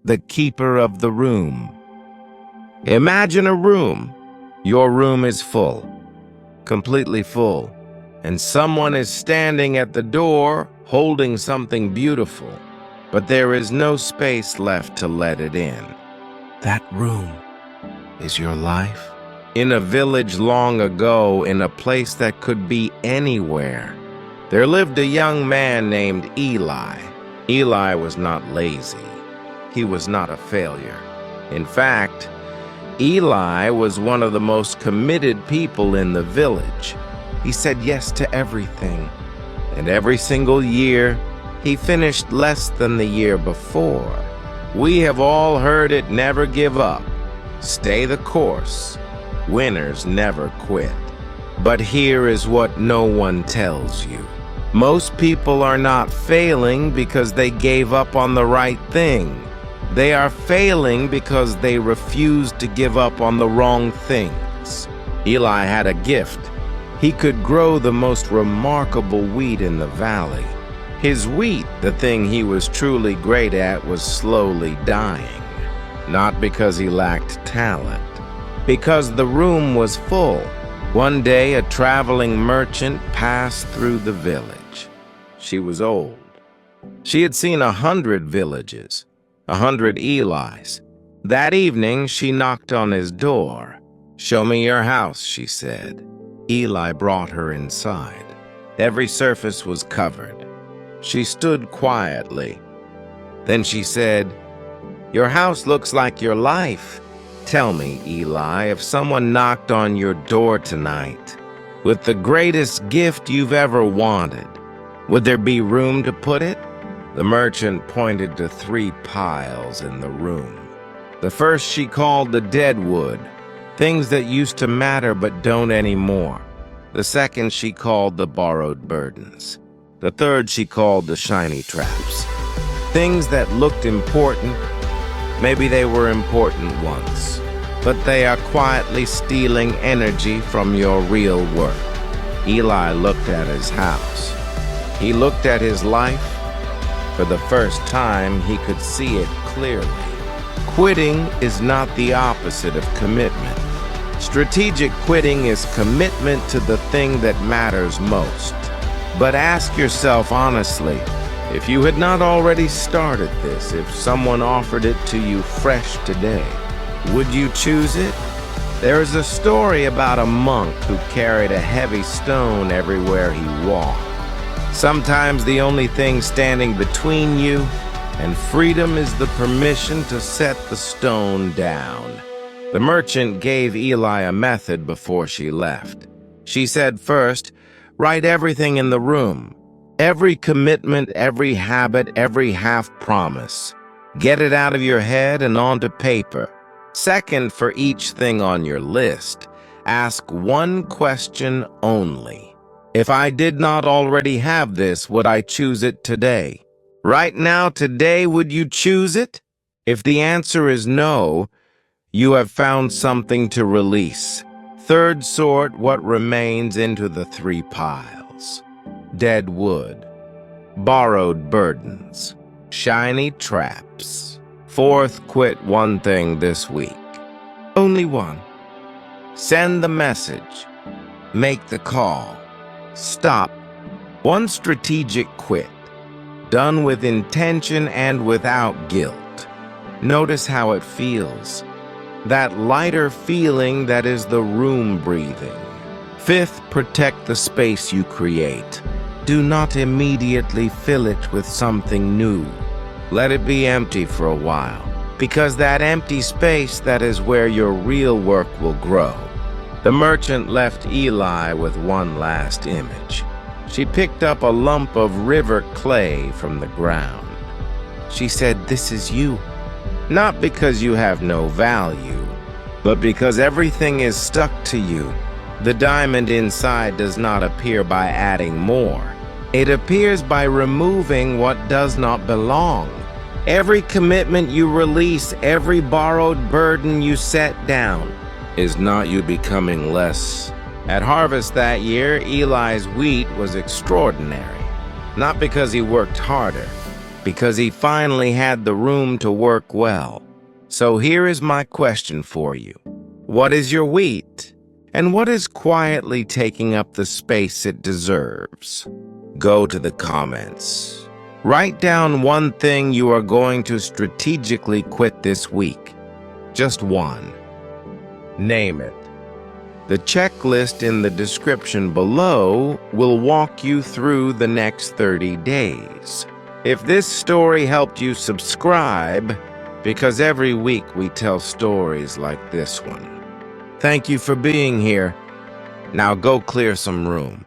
the keeper of the room. Imagine a room. Your room is full, completely full, and someone is standing at the door holding something beautiful, but there is no space left to let it in. That room is your life. In a village long ago, in a place that could be anywhere, there lived a young man named Eli. Eli was not lazy. He was not a failure. In fact, Eli was one of the most committed people in the village. He said yes to everything, and every single year, he finished less than the year before. We have all heard it: never give up, stay the course, winners never quit. But here is what no one tells you. Most people are not failing because they gave up on the right thing. They are failing because they refused to give up on the wrong things. Eli had a gift. He could grow the most remarkable wheat in the valley. His wheat, the thing he was truly great at, was slowly dying. Not because he lacked talent, because the room was full. One day, a traveling merchant passed through the village. She was old. She had seen 100 villages, 100 Elis. That evening, she knocked on his door. "Show me your house," she said. Eli brought her inside. Every surface was covered. She stood quietly. Then she said, "Your house looks like your life. Tell me, Eli, if someone knocked on your door tonight with the greatest gift you've ever wanted, would there be room to put it?" The merchant pointed to 3 piles in the room. The first she called the dead wood, things that used to matter but don't anymore. The second she called the borrowed burdens. The third she called the shiny traps. Things that looked important. Maybe they were important once, but they are quietly stealing energy from your real work. Eli looked at his house. He looked at his life. For the first time, he could see it clearly. Quitting is not the opposite of commitment. Strategic quitting is commitment to the thing that matters most. But ask yourself honestly, if you had not already started this, if someone offered it to you fresh today, would you choose it? There is a story about a monk who carried a heavy stone everywhere he walked. Sometimes the only thing standing between you and freedom is the permission to set the stone down. The merchant gave Eli a method before she left. She said, first, write everything in the room. Every commitment, every habit, every half-promise. Get it out of your head and onto paper. Second, for each thing on your list, ask one question only. If I did not already have this, would I choose it today? Right now, today, would you choose it? If the answer is no, you have found something to release. Third, sort what remains into the 3 piles. Dead wood, borrowed burdens, shiny traps. Fourth, quit one thing this week. Only one. Send the message. Make the call. Stop. One strategic quit, done with intention and without guilt. Notice how it feels. That lighter feeling that is the room breathing. Fifth, protect the space you create. Do not immediately fill it with something new. Let it be empty for a while, because that empty space, that is where your real work will grow. The merchant left Eli with one last image. She picked up a lump of river clay from the ground. She said, "This is you." Not because you have no value, but because everything is stuck to you. The diamond inside does not appear by adding more. It appears by removing what does not belong. Every commitment you release, every borrowed burden you set down, is not you becoming less. At harvest that year, Eli's wheat was extraordinary. Not because he worked harder, because he finally had the room to work well. So here is my question for you. What is your wheat? And what is quietly taking up the space it deserves? Go to the comments. Write down one thing you are going to strategically quit this week. Just one. Name it. The checklist in the description below will walk you through the next 30 days. If this story helped you, subscribe, because every week we tell stories like this one. Thank you for being here. Now go clear some room.